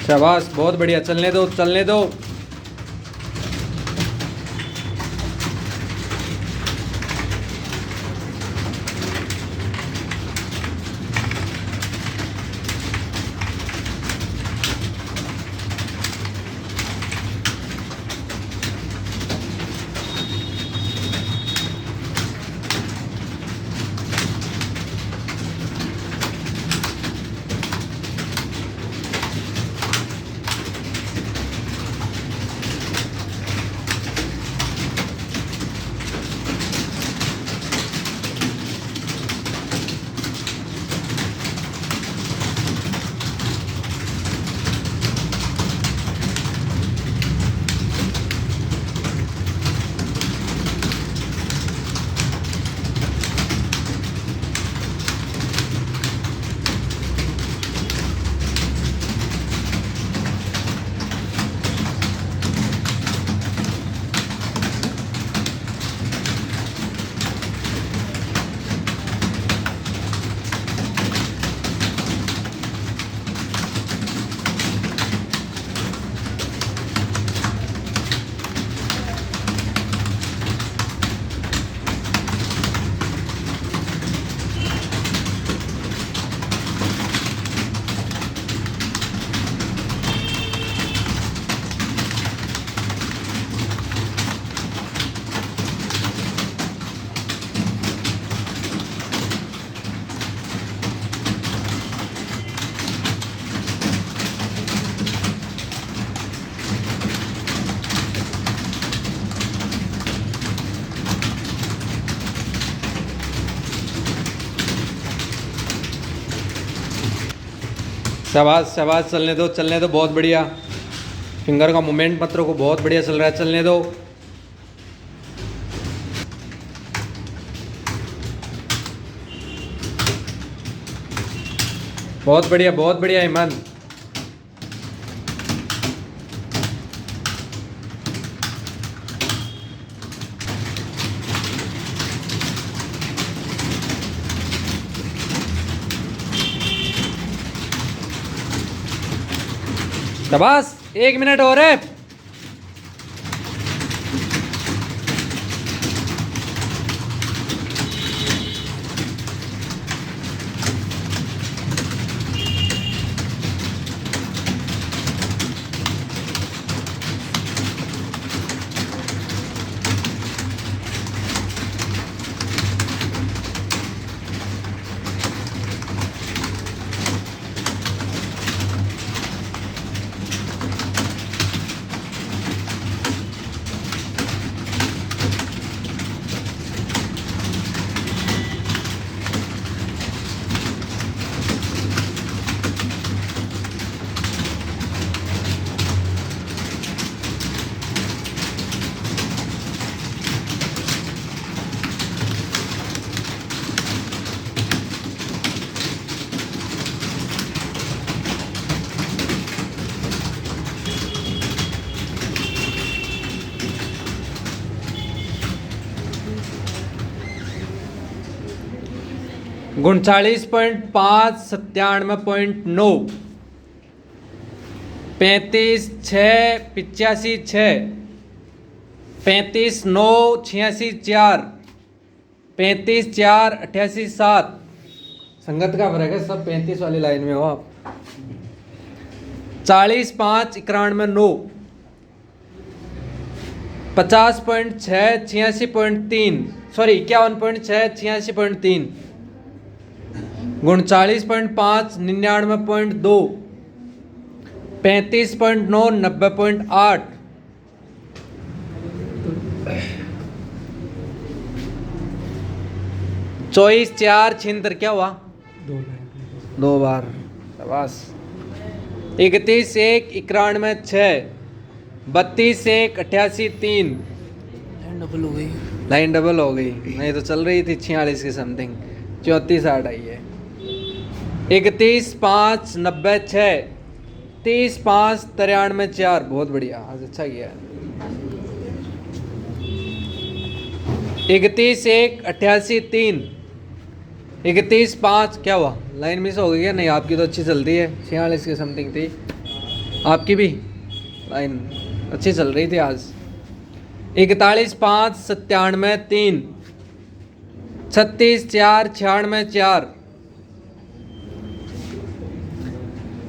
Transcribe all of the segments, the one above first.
शाबाश, बहुत बढ़िया, चलने दो चलने दो। शाबाश शाबाश, चलने दो, बहुत बढ़िया। फिंगर का मूवमेंट मत रोको, बहुत बढ़िया चल रहा है, चलने दो। बहुत बढ़िया हेमंत। शाबाश, 1 मिनट और है। उनचालीस 5 97.9 35 6 85 6 35 9 86 4 35 4 88 7। संगत का फर्क है, सब 35 वाली लाइन में हो आप। 40 5 91 9 50.6 86.3 सॉरी 51.6 86.3 39.5 99.2 35.9 90.8 24 4 छिहत्तर क्या हुआ? 2 बार। शाबाश। 31 1 91 6 32 1 88 3 लाइन डबल हो गई। नहीं तो चल रही थी 46 की समथिंग, 34 8 आई है। 31 5 90 6 30 5 93 4। बहुत बढ़िया, आज अच्छा किया। 31 1 88 3 31 5 क्या हुआ? लाइन मिस हो गई क्या? नहीं, आपकी तो अच्छी चलती है, 46 की समथिंग थी। आपकी भी लाइन अच्छी चल रही थी आज। 41 5 97 3, 36 4 96 4,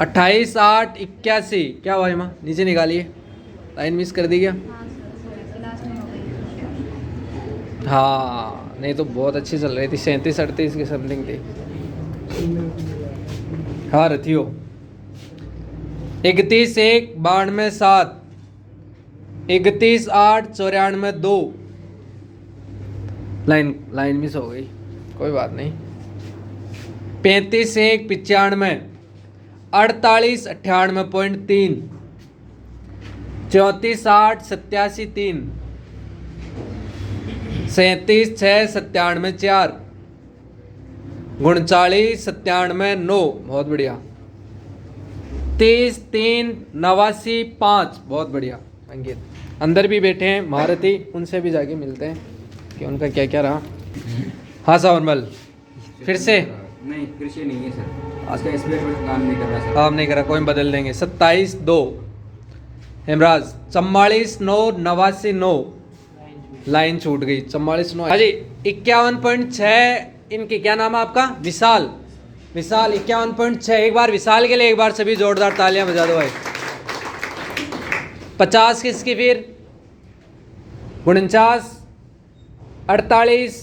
28 8 81। क्या हुआ माँ, नीचे निकालिए, लाइन मिस कर दी क्या? हाँ नहीं तो बहुत अच्छी चल रही थी, 37 38 की समथिंग थी। हाँ रथियो। 31 1 92 7, 31 8 94 2। लाइन मिस हो गई, कोई बात नहीं। 35 1 95, 48 98.3, 34 8 87 3, 37 6 97 4, 39 97 9। बहुत बढ़िया। 30 3 89 5। बहुत बढ़िया अंकित। अंदर भी बैठे हैं महारथी, उनसे भी जाके मिलते हैं कि उनका क्या क्या रहा। हाँ सावरमल फिर से नहीं, कृषि नहीं है सर, आज का एसबीआई काम नहीं कर रहा सर। काम नहीं करा, कोई बदल देंगे। 27 2 हेमराज, 44 9 89 9। लाइन छूट गई। 44 9। हाँ जी 51.6। इनके क्या नाम है आपका? विशाल। विशाल 51.6। एक बार विशाल के लिए एक बार सभी जोरदार तालियां बजा दो भाई। 50 किसकी फिर? 49 48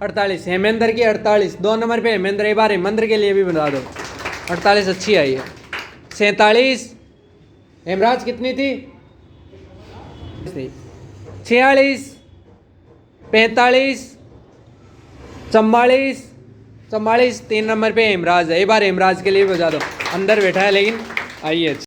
48। हेमेंद्र की 48। 2 नंबर पे हेमेंद्र। एक बार हेमेंद्र के लिए भी बता दो। 48 अच्छी आई है। 47। हेमराज कितनी थी? 46 45 44 44। 3 नंबर पे हेमराज है। एक बार हेमराज के लिए बजा दो। अंदर बैठा है लेकिन आइए।